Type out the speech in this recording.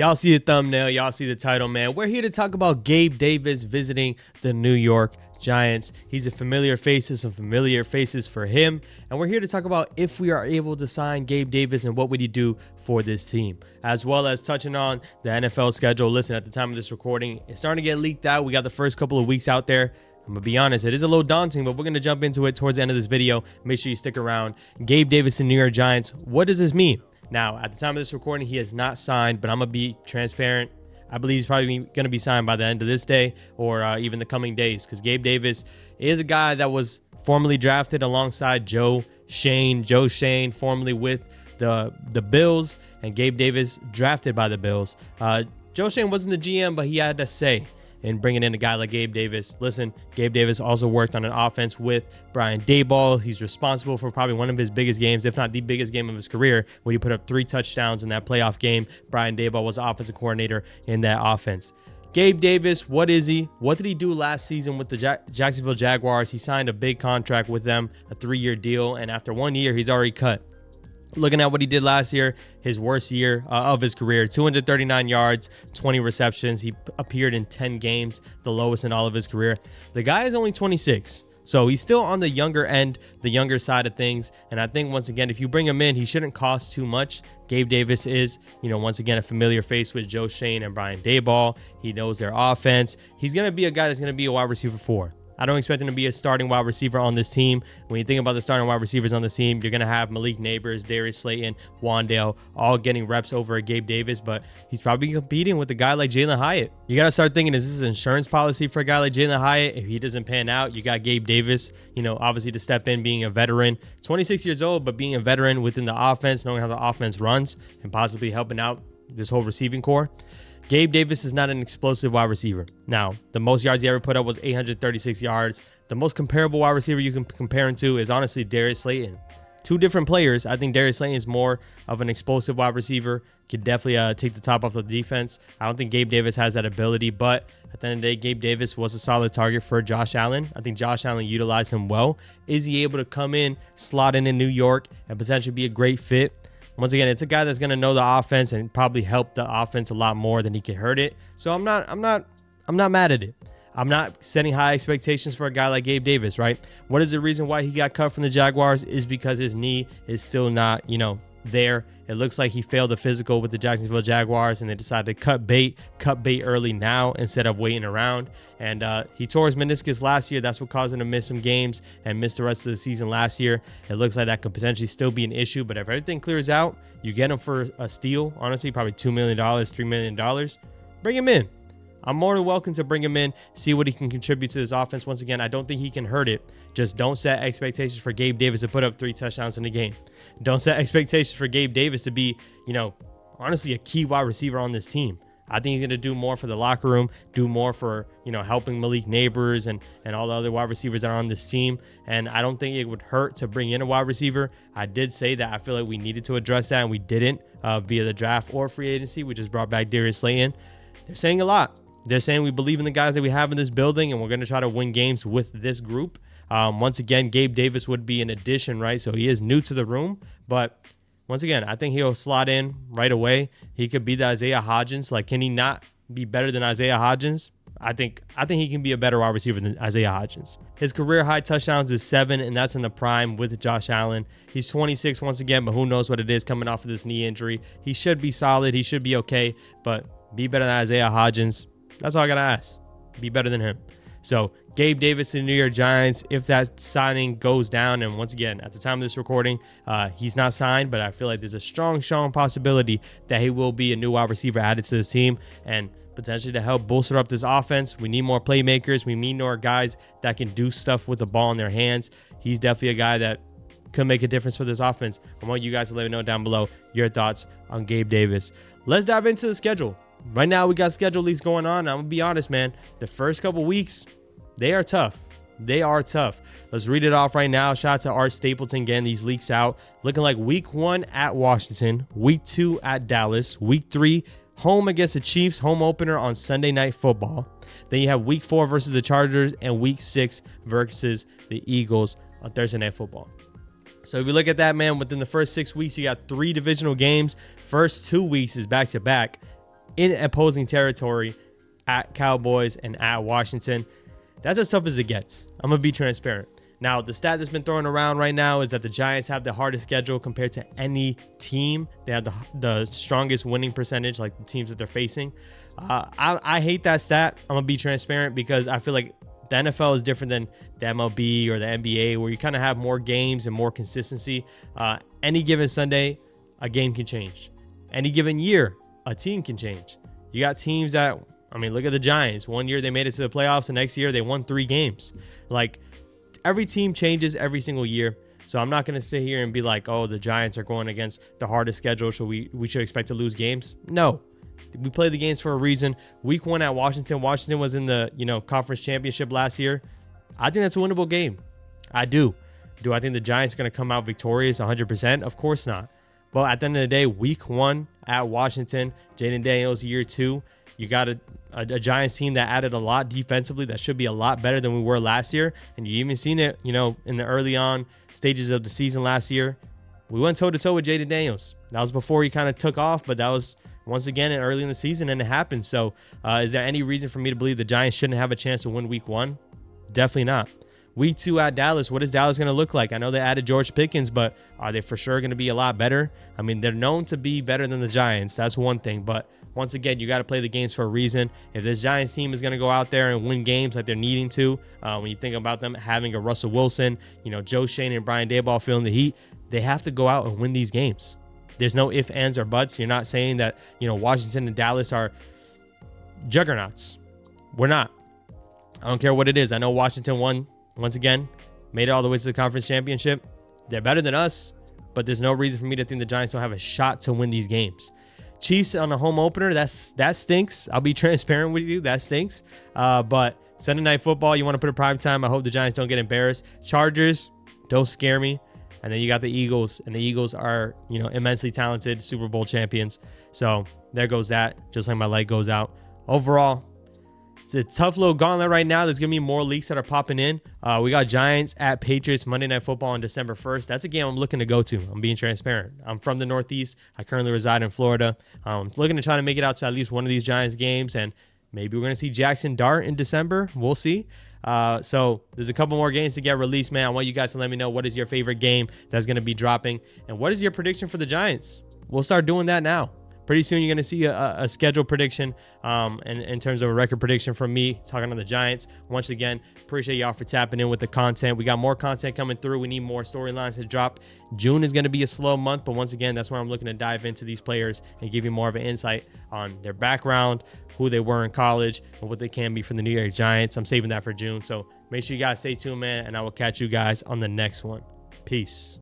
Y'all see the thumbnail, y'all see the title, man. We're here to talk about Gabe Davis visiting the New York Giants. He's a familiar face, some familiar faces for him. And we're here to talk about if we are able to sign Gabe Davis and what would he do for this team, as well as touching on the NFL schedule. Listen, at the time of this recording, it's starting to get leaked out. We got the first couple of weeks out there. I'm gonna be honest, it is a little daunting, but we're gonna jump into it towards the end of this video. Make sure you stick around. Gabe Davis and New York Giants. What does this mean? Now, at the time of this recording, he has not signed, but I'm going to be transparent. I believe he's probably going to be signed by the end of this day or even the coming days, because Gabe Davis is a guy that was formerly drafted alongside Joe Schoen, formerly with the Bills, and Gabe Davis drafted by the Bills. Joe Schoen wasn't the GM, but he had a say in bringing in a guy like Gabe Davis. Listen, Gabe Davis also worked on an offense with Brian Daboll. He's responsible for probably one of his biggest games, if not the biggest game of his career, when he put up 3 touchdowns in that playoff game. Brian Daboll was the offensive coordinator in that offense. Gabe Davis, what is he? What did he do last season with the Jacksonville Jaguars? He signed a big contract with them, a 3-year deal, and after 1 year, he's already cut. Looking at what he did last year, his worst year of his career, 239 yards, 20 receptions. He appeared in 10 games, the lowest in all of his career. The guy is only 26, so he's still on the younger end, the younger side of things. And I think, once again, if you bring him in, he shouldn't cost too much. Gabe Davis is, once again, a familiar face with Joe Schoen and Brian Daboll. He knows their offense. He's going to be a guy that's going to be a wide receiver 4. I don't expect him to be a starting wide receiver on this team. When you think about the starting wide receivers on this team, you're going to have Malik Neighbors, Darius Slayton, Wandale, all getting reps over Gabe Davis, but he's probably competing with a guy like Jalen Hyatt. You got to start thinking, is this an insurance policy for a guy like Jalen Hyatt? If he doesn't pan out, you got Gabe Davis, obviously to step in, being a veteran, 26 years old, but being a veteran within the offense, knowing how the offense runs, and possibly helping out this whole receiving core. Gabe Davis is not an explosive wide receiver. Now, the most yards he ever put up was 836 yards. The most comparable wide receiver you can compare him to is honestly Darius Slayton. 2 different players. I think Darius Slayton is more of an explosive wide receiver. Could definitely take the top off the defense. I don't think Gabe Davis has that ability, but at the end of the day, Gabe Davis was a solid target for Josh Allen. I think Josh Allen utilized him well. Is he able to come in, slot in New York, and potentially be a great fit? Once again, it's a guy that's going to know the offense and probably help the offense a lot more than he can hurt it. So I'm not mad at it. I'm not setting high expectations for a guy like Gabe Davis, right? What is the reason why he got cut from the Jaguars? Is because his knee is still not, there. It looks like he failed the physical with the Jacksonville Jaguars, and they decided to cut bait early now instead of waiting around. And he tore his meniscus last year. That's what caused him to miss some games and miss the rest of the season last year. It looks like that could potentially still be an issue, but if everything clears out, you get him for a steal, honestly, probably $2 million, $3 million. Bring him in. I'm more than welcome to bring him in, see what he can contribute to this offense. Once again, I don't think he can hurt it. Just don't set expectations for Gabe Davis to put up 3 touchdowns in a game. Don't set expectations for Gabe Davis to be, honestly a key wide receiver on this team. I think he's going to do more for the locker room, do more for, helping Malik Neighbors and all the other wide receivers that are on this team. And I don't think it would hurt to bring in a wide receiver. I did say that I feel like we needed to address that, and we didn't via the draft or free agency. We just brought back Darius Slayton. They're saying a lot. They're saying we believe in the guys that we have in this building, and we're going to try to win games with this group. Once again, Gabe Davis would be an addition, right? So he is new to the room, but once again, I think he'll slot in right away. He could be the Isaiah Hodgins. Like, can he not be better than Isaiah Hodgins? I think he can be a better wide receiver than Isaiah Hodgins. His career high touchdowns is 7, and that's in the prime with Josh Allen. He's 26 once again, but who knows what it is coming off of this knee injury. He should be solid. He should be okay, but be better than Isaiah Hodgins. That's all I got to ask. Be better than him. So Gabe Davis and New York Giants, if that signing goes down, and once again, at the time of this recording, he's not signed, but I feel like there's a strong possibility that he will be a new wide receiver added to this team, and potentially to help bolster up this offense. We need more playmakers. We need more guys that can do stuff with the ball in their hands. He's definitely a guy that could make a difference for this offense. I want you guys to let me know down below your thoughts on Gabe Davis. Let's dive into the schedule. Right now, we got schedule leaks going on. I'm going to be honest, man. The first couple weeks, they are tough. They are tough. Let's read it off right now. Shout out to Art Stapleton getting these leaks out. Looking like week 1 at Washington, week 2 at Dallas, week 3 home against the Chiefs, home opener on Sunday Night Football. Then you have week 4 versus the Chargers and week 6 versus the Eagles on Thursday Night Football. So if you look at that, man, within the first 6 weeks, you got 3 divisional games. First 2 weeks is back-to-back. in opposing territory at Cowboys and at Washington. That's as tough as it gets. I'm going to be transparent. Now, the stat that's been thrown around right now is that the Giants have the hardest schedule compared to any team. They have the strongest winning percentage, like the teams that they're facing. I hate that stat. I'm going to be transparent because I feel like the NFL is different than the MLB or the NBA, where you kind of have more games and more consistency. Any given Sunday, a game can change. Any given year, a team can change. You got teams that, I mean, look at the Giants. One year they made it to the playoffs. The next year they won 3 games. Like, every team changes every single year. So I'm not going to sit here and be like, oh, the Giants are going against the hardest schedule, so we should expect to lose games. No. We play the games for a reason. Week 1 at Washington. Washington was in the, conference championship last year. I think that's a winnable game. I do. Do I think the Giants are going to come out victorious 100%? Of course not. But at the end of the day, week 1 at Washington, Jaden Daniels, year 2, you got a Giants team that added a lot defensively that should be a lot better than we were last year. And you even seen it, in the early on stages of the season last year. We went toe-to-toe with Jaden Daniels. That was before he kind of took off, but that was, once again, early in the season, and it happened. So is there any reason for me to believe the Giants shouldn't have a chance to win week 1? Definitely not. Week 2 at Dallas, what is Dallas going to look like? I know they added George Pickens, but are they for sure going to be a lot better? I mean, they're known to be better than the Giants. That's one thing. But once again, you got to play the games for a reason. If this Giants team is going to go out there and win games like they're needing to, when you think about them having a Russell Wilson, Joe Shane and Brian Daboll feeling the heat, they have to go out and win these games. There's no ifs, ands, or buts. You're not saying that, Washington and Dallas are juggernauts. We're not. I don't care what it is. I know Washington won, once again, made it all the way to the conference championship. They're better than us, but there's no reason for me to think the Giants don't have a shot to win these games. Chiefs on a home opener, that stinks. I'll be transparent with you. That stinks. But Sunday Night Football, you want to put a prime time. I hope the Giants don't get embarrassed. Chargers, don't scare me. And then you got the Eagles, and the Eagles are, immensely talented Super Bowl champions. So there goes that, just like my light goes out. Overall, it's a tough little gauntlet right now. There's going to be more leaks that are popping in. We got Giants at Patriots Monday Night Football on December 1st. That's a game I'm looking to go to. I'm being transparent. I'm from the Northeast. I currently reside in Florida. I'm looking to try to make it out to at least one of these Giants games, and maybe we're going to see Jackson Dart in December. We'll see. So there's a couple more games to get released, man. I want you guys to let me know what is your favorite game that's going to be dropping, and what is your prediction for the Giants. We'll start doing that now. Pretty soon, you're going to see a schedule prediction in terms of a record prediction from me talking on the Giants. Once again, appreciate y'all for tapping in with the content. We got more content coming through. We need more storylines to drop. June is going to be a slow month, but once again, that's where I'm looking to dive into these players and give you more of an insight on their background, who they were in college, and what they can be for the New York Giants. I'm saving that for June, so make sure you guys stay tuned, man, and I will catch you guys on the next one. Peace.